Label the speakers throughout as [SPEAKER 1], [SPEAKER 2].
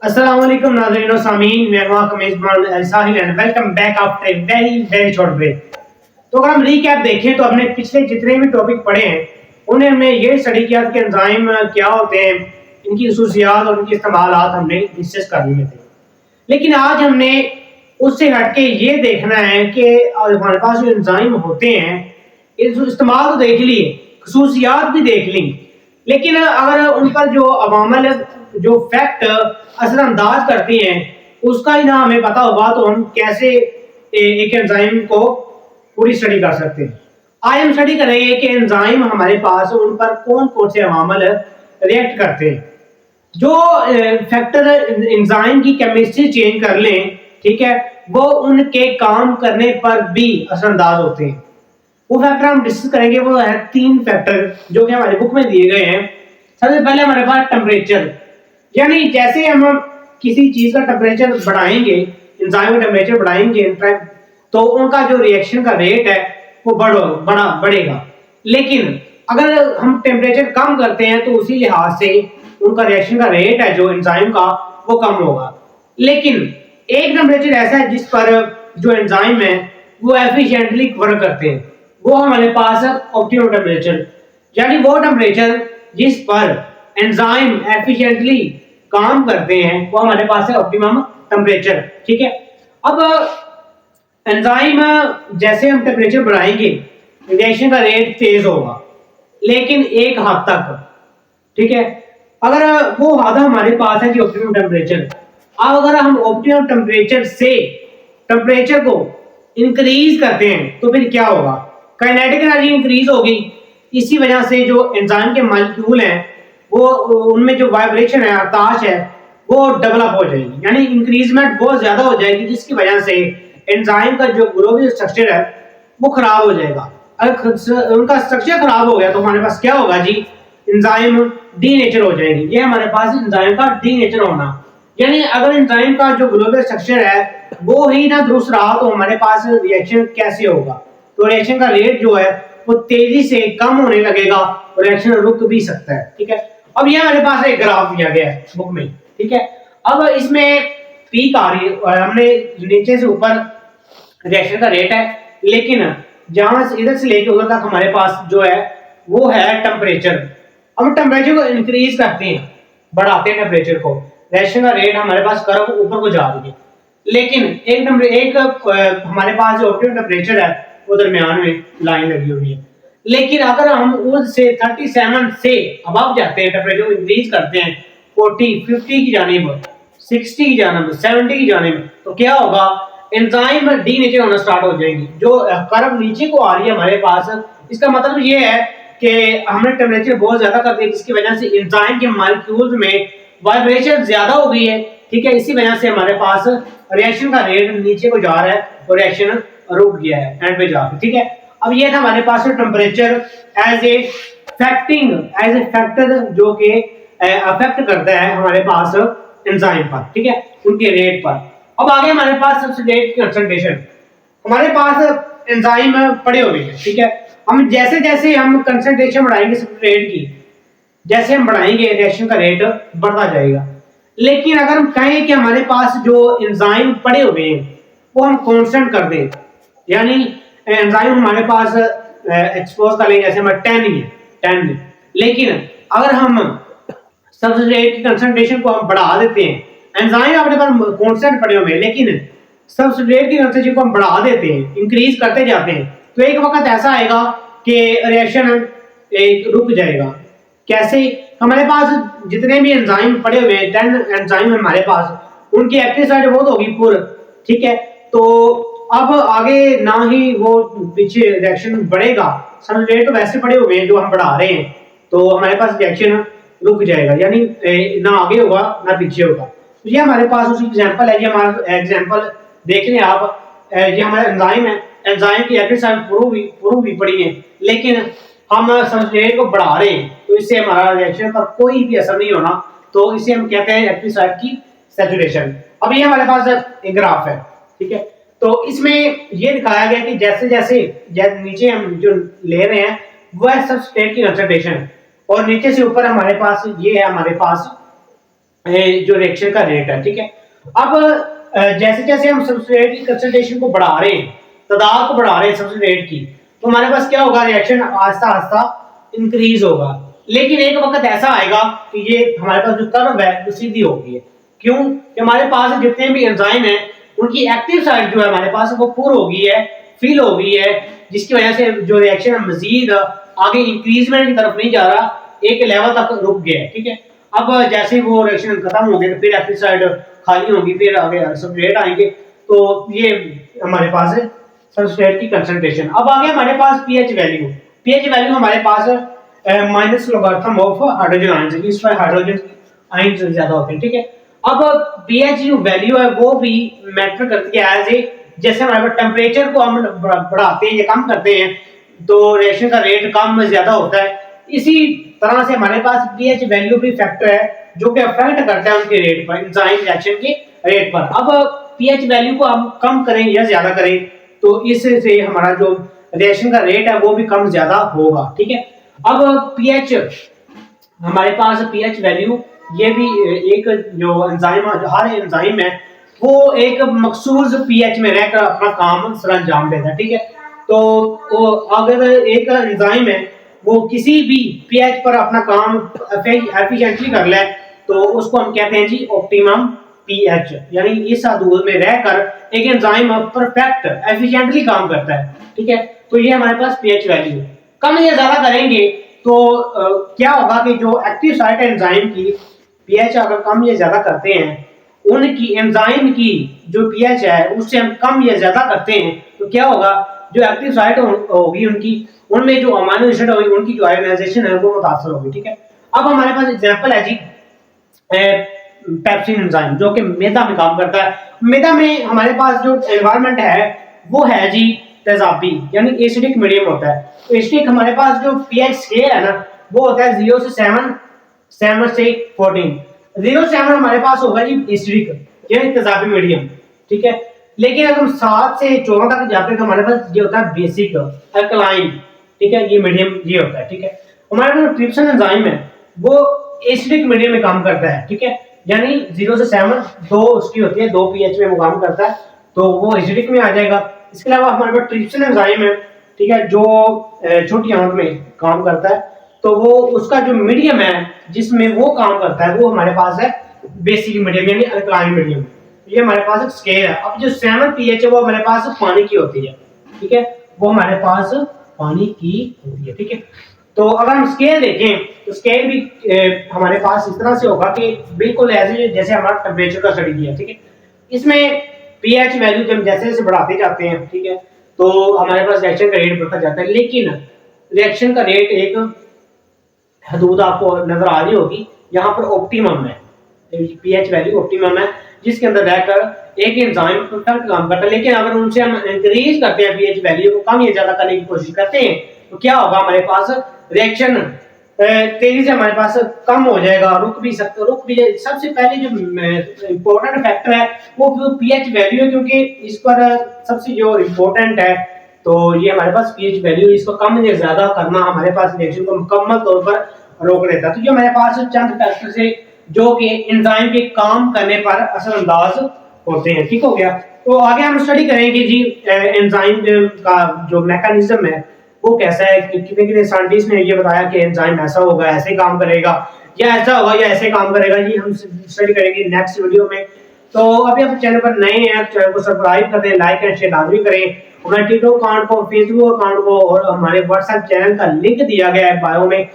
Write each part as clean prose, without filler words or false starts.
[SPEAKER 1] अस्सलाम वालेकुम नाज़रीन और सामीन, मैं हूं आपका मेज़बान Sahil and welcome back after a very very short break. तो अगर हम रीकैप देखें तो हमने पिछले जितने भी टॉपिक पढ़े हैं उन्हें हमने ये स्टडी किया कि एंजाइम क्या होते हैं, इनकी खसूसियात और इनके इस्तेमालात हमने डिस्कस कर लिए थे। लेकिन आज हमने उससे हटके ये देखना है कि हमारे पास जो एंजाइम होते हैं इस्तेमाल तो देख लिए, खसूसियात भी देख ली, लेकिन अगर उन पर जो अवामल जो फैक्ट असरअंदाज करती हैं उसका ही ना हमें पता होगा तो हम कैसे एक एंजाइम को पूरी स्टडी कर सकते हैं। आज हम स्टडी करेंगे कि एंजाइम हमारे पास उन पर कौन कौन से अवामल रिएक्ट करते हैं। जो फैक्टर एंजाइम की केमिस्ट्री चेंज कर लें, ठीक है, वो उनके काम करने पर भी असरअंदाज होते हैं। वो फैक्टर हम डिस्कस करेंगे, वो है 3 फैक्टर जो कि हमारे बुक में दिए गए हैं। सबसे पहले हमारे पास टेम्परेचर, यानी जैसे हम किसी चीज का टेम्परेचर बढ़ाएंगे, एंजाइम का टेम्परेचर बढ़ाएंगे तो उनका जो रिएक्शन का रेट है वो बढ़ेगा। लेकिन अगर हम टेम्परेचर कम करते हैं तो उसी लिहाज से उनका रिएक्शन का रेट है जो एंजाइम का वो कम होगा। लेकिन एक टेम्परेचर ऐसा है जिस पर जो एंजाइम है वो एफिशिएंटली वर्क करते हैं, वो हमारे पास है ऑप्टिमम टेम्परेचर, यानी वो टेम्परेचर जिस पर एंजाइम एफिशिएंटली काम करते हैं वो हमारे पास है ऑप्टिमम टेम्परेचर। ठीक है, अब एंजाइम जैसे हम टेम्परेचर बढ़ाएंगे रिएक्शन का रेट तेज होगा, लेकिन एक हद तक। ठीक है, अगर वो हद हमारे पास है कि ऑप्टिमम टेम्परेचर, अब अगर हम ऑप्टिमम टेम्परेचर से टेम्परेचर को इंक्रीज करते हैं तो फिर क्या होगा, काइनेटिक एनर्जी इंक्रीज होगी। इसी वजह से जो एंजाइम के मॉलिक्यूल हैं वो उनमें जो वाइब्रेशन है, आकाश है, वो डेवलप हो जाएगी, यानी इंक्रीजमेंट बहुत ज्यादा हो जाएगी, जिसकी वजह से एंजाइम का जो ग्लोबुलर स्ट्रक्चर है वो खराब हो जाएगा। अगर उनका स्ट्रक्चर खराब हो गया तो हमारे पास क्या होगा जी, एंजाइम डीनेचर हो जाएगी। ये हमारे पास एंजाइम का डीनेचर होना, यानी अगर एंजाइम का जो ग्लोबुलर स्ट्रक्चर है वो ही ना दुरुस्त रहा तो हमारे पास रिएक्शन कैसे होगा, तो रिएक्शन का रेट जो है वो तेजी से कम होने लगेगा और रिएक्शन रुक भी सकता है। ठीक है, अब ये हमारे पास एक ग्राफ दिया गया है बुक में। ठीक है, अब इसमें पीक आ रही है और हमने नीचे से ऊपर रिएक्शन का रेट है, लेकिन जहां से इधर से लेके उधर तक हमारे पास जो है वो है टेम्परेचर। हम टेम्परेचर को इंक्रीज करते हैं, बढ़ाते हैं टेम्परेचर को, रिएक्शन का रेट हमारे पास कर्व ऊपर को जा रही है। लेकिन एक हमारे पास जो ऑप्टिमम टेम्परेचर है वो दरमियान में लाइन लगी हुई है। लेकिन अगर हम उससे 37 से अबव जाते हैं, टेम्परेचर इंक्रीज करते हैं 40 50 की जानिब, 60 की जानिब, 70 की जानिब, तो क्या होगा, एंजाइम डीनेचर होना स्टार्ट हो जाएगी। जो कर्व नीचे को आ रही है हमारे पास, इसका मतलब ये है कि हमने टेम्परेचर बहुत ज्यादा कर दिया, जिसकी वजह से एंजाइम के मॉलिक्यूल्स में वाइब्रेशन ज्यादा हो गई है। ठीक है, इसी वजह से हमारे पास रिएक्शन का रेट नीचे को जा रहा है और रिएक्शन रुक गया है एंड पे जाके। ठीक है, अब ये था हमारे पास टेम्परेचर एज ए फैक्टर जो कि अफेक्ट करता है हमारे पास एंजाइम पर, ठीक है, उनके रेट पर। अब आगे हमारे पास सब्सट्रेट की कंसंट्रेशन, हमारे पास एंजाइम पड़े हुए हैं। ठीक है, हम जैसे जैसे हम कंसंट्रेशन बढ़ाएंगे सब्सट्रेट की, जैसे हम बढ़ाएंगे रिएक्शन का रेट बढ़ता जाएगा। लेकिन अगर हम कहें कि हमारे पास जो एंजाइम पड़े हुए हैं वो हम कांस्टेंट कर दें, यानी एंजाइम हमारे पास एक्सपोज कर लेंगे, जैसे हमारे 10 ही है 10, लेकिन अगर हम सब्सट्रेट की कंसंट्रेशन को हम बढ़ा देते हैं, एंजाइम अपने पास कांस्टेंट पड़े हुए हैं लेकिन सब्सट्रेट की कंसंट्रेशन को हम बढ़ा देते हैं, इंक्रीज करते जाते हैं, तो एक वक्त ऐसा आएगा कि रिएक्शन एक रुक जाएगा। कैसे, हमारे पास जितने भी एंजाइम पड़े हुए हैं 10 एंजाइम हमारे पास, उनकी एक्टिव साइट बहुत होगी पूर्ण। ठीक है, तो अब आगे ना ही वो पीछे रिएक्शन बढ़ेगा, सब्सट्रेट तो वैसे पड़े हुए हैं जो हम बढ़ा रहे हैं, तो हमारे पास रिएक्शन रुक जाएगा, यानी ना आगे होगा ना पीछे होगा। तो ये हमारे पास उसी एग्जांपल है, ये हमारा एग्जांपल देख लें आप, ये हमारा एंजाइम है, एंजाइम की एक्टिव साइट पूर्ण भी पड़ी है, लेकिन हम सब्सट्रेट को बढ़ा रहे हैं तो इससे हमारा रिएक्शन पर कोई भी असर नहीं होना, तो इसे हम कहते हैं एक्टिव साइट की सैचुरेशन। अब ये हमारे पास एक ग्राफ है। ठीक है, तो इसमें ये दिखाया गया कि जैसे जैसे नीचे हम जो ले रहे हैं वो है सब्सट्रेट की कंसंट्रेशन, और नीचे से ऊपर हमारे पास ये है हमारे पास जो रिएक्शन का रेट है, ठीक है। अब जैसे जैसे हम सबस्ट्रेट की कंसंट्रेशन को बढ़ा रहे हैं, तादाद को बढ़ा रहे हैं सबस्ट्रेट की, तो हमारे पास क्या होगा, रिएक्शन आहिस्ता आहिस्ता इंक्रीज होगा। लेकिन एक वक्त ऐसा आएगा कि ये हमारे पास जो कर्व है वो सीधी होगी। क्यों? कि हमारे पास जितने भी एंजाइम है उनकी एक्टिव साइड जो है हमारे पास वो पूर हो गई है, फिल हो गई है, जिसकी वजह से जो रिएक्शन मजीद आगे इंक्रीजमेंट की तरफ नहीं जा रहा, एक लेवल तक रुक गया है, ठीक है। अब जैसे वो रिएक्शन खत्म हो गए तो फिर एक्टिव साइड खाली होगी, फिर आगे सबस्ट्रेट आएंगे, तो ये हमारे पास है सबस्ट्रेट की कंसंट्रेशन। अब आगे हमारे पास पीएच वैल्यू। पीएच वैल्यू हमारे पास minus logarithm of hydrogen ions, इस पर हाइड्रोजन आयंस ज्यादा होते हैं, ठीक है। अब पीएच जो वैल्यू है वो भी मैटर करती है एज ए, जैसे हमारे पास टेम्परेचर को हम बढ़ाते हैं या कम करते हैं तो रिएक्शन का रेट कम ज्यादा होता है। इसी तरह से हमारे पास पीएच वैल्यू भी फैक्टर है जो कि अफेक्ट करता है उनके रेट पर, एंजाइम रिएक्शन के रेट पर। अब पीएच वैल्यू को हम कम करें या ज्यादा करें तो इससे हमारा जो रिएक्शन का रेट है वो भी कम ज्यादा होगा, ठीक है। अब पीएच हमारे पास पीएच वैल्यू ये भी एक जो एंजाइम, हर एंजाइम है वो एक मखसूस पीएच में रहकर अपना काम सरंजाम देता है, ठीक है। तो अगर एक एंजाइम है वो किसी भी पीएच पर अपना काम एफिशिएंटली कर ले तो उसको हम कहते हैं जी ऑप्टिमम पीएच, यानी इस हदूद में रहकर एक एंजाइम परफेक्ट एफिशिएंटली काम करता है, ठीक है। तो ये हमारे पास पीएच वैल्यू। कम या ज्यादा करेंगे तो क्या होगा कि जो एक्टिव साइट एंजाइम की पीएच अगर कम या ज्यादा करते हैं, उनकी एंजाइम की जो पीएच है उससे हम कम या ज्यादा करते हैं तो क्या होगा, जो एक्टिव साइट होगी उनकी, उनमें जो अमीनो एसिड होगी उनकी जो आयोनाइजेशन है वो मुतासर होगी, ठीक है। अब हमारे पास एग्जांपल है जी पेप्सिन एंजाइम जो कि मैदा में काम करता है। मैदा में हमारे पास जो एनवायरनमेंट है वो है जी तेजाबी, यानी एसिडिक मीडियम होता है। तो एसिडिक हमारे पास जो पीएच स्केल है ना वो होता है 0 से 7, 7 से 14। 0 से 7 हमारे पास होगा जी एसिडिक यानी तेजाबी मीडियम, ठीक है। लेकिन अगर हम 7 से 14 तक जाते हैं तो हमारे पास ये होता है बेसिक अल्कलाइन, ठीक है, ये मीडियम ये होता है, ठीक है। हमारा जो ट्रिप्सिन एंजाइम है वो एसिडिक मीडियम में काम करता है, ठीक है, यानी 0 से 7 दो उसकी होती है, 2 पीएच में वो काम करता है तो वो एसिडिक में आ जाएगा। इसके अलावा हमारे पास ट्रिप्सिन एंजाइम है, ठीक है, जो छोटी आंत में काम करता है तो वो उसका जो मीडियम है जिसमें वो काम करता है वो हमारे पास है बेसिक मीडियम यानी अल्कलाइन मीडियम। ये हमारे पास एक स्केल है। अब जो 7 पीएच है वो हमारे पास पानी की होती है, ठीक है, वो हमारे पास पानी की होती है, ठीक है। तो अगर हम स्केल देखें तो स्केल भी हमारे पास इस तरह से होगा कि बिल्कुल ऐसे जैसे हमारा टेम्परेचर का स्टडी किया, ठीक है। इसमें पीएच वैल्यू जब जैसे जैसे बढ़ाते जाते हैं, ठीक है, तो हमारे पास रिएक्शन का रेट बढ़ता जाता है। लेकिन रिएक्शन का रेट एक हदूद आपको नजर आ रही होगी, यहाँ पर ऑप्टिमम है, पीएच वैल्यू ऑप्टिमम है जिसके अंदर रहकर एक एंजाइम परफेक्ट काम करता है। लेकिन अगर उनसे हम इंक्रीज करते हैं पीएच वैल्यू को कम या ज्यादा करने की कोशिश करते हैं तो क्या होगा, हमारे पास रिएक्शन तेजी से हमारे पास कम हो जाएगा, रुक भी सबसे पहले जो इम्पोर्टेंट फैक्टर है वो पीएच वैल्यू है, क्योंकि इस पर सबसे जो इम्पोर्टेंट है तो ये हमारे पास पीएच वैल्यू, इसको कम या ज्यादा करना हमारे पास रिएक्शन को मुकम्मल तौर पर रोक देता है। तो जो हमारे पास चंद फैक्टर से जो कि एंजाइम के काम करने पर असरअंदाज होते हैं, ठीक हो गया। तो आगे हम स्टडी करेंगे जी एंजाइम का जो मैकेनिज्म है वो कैसा है, कितने साइंटिस्ट ने ये बताया कि एंजाइम ऐसा होगा, ऐसे काम करेगा, या ऐसा होगा या ऐसे काम करेगा, ये हम स्टडी करेंगे नेक्स्ट वीडियो में। तो अभी आप चैनल पर नए हैं, चैनल को सब्सक्राइब कर दें, लाइक एंड शेयर लाजमी करें। हमारे टिकटॉक अकाउंट को, फेसबुक अकाउंट को और हमारे व्हाट्सएप चैनल का लिंक दिया गया है बायो में,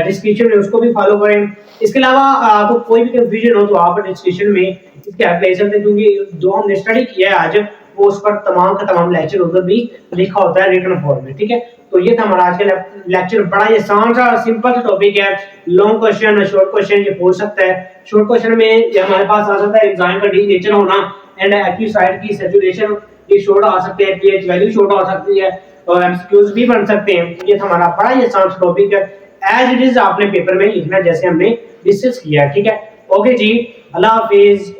[SPEAKER 1] डिस्क्रिप्शन में, उसको भी फॉलो करें। इसके अलावा आपको कोई भी कंफ्यूजन हो तो आप डिस्क्रिप्शन में इसके हेल्प ले सकते हैं, क्योंकि जो हमने स्टडी किया है आज वो उस पर तमाम का तमाम लेक्चर उधर भी लिखा होता है रिटन फॉर्म में, ठीक है। तो ये था हमारा आज का लेक्चर, बड़ा ही आसान सा सिंपल सा टॉपिक है। लॉन्ग क्वेश्चन, शॉर्ट क्वेश्चन ये पूछ सकता है। शॉर्ट क्वेश्चन में ये हमारे पास आ सकता है एंजाइम का डीनेचर होना एंड एक्टिव साइट की सैचुरेशन, ये शॉर्ट आ सकते हैं, पीएच वैल्यू शॉर्ट आ सकती है और एमसीक्यूज भी बन सकते हैं। ये था हमारा बड़ा ही आसान टॉपिक है, एज इट इज आपने पेपर में लिखना जैसे हमने डिस्कस किया, ठीक है। ओके जी, अल्लाह हाफिज।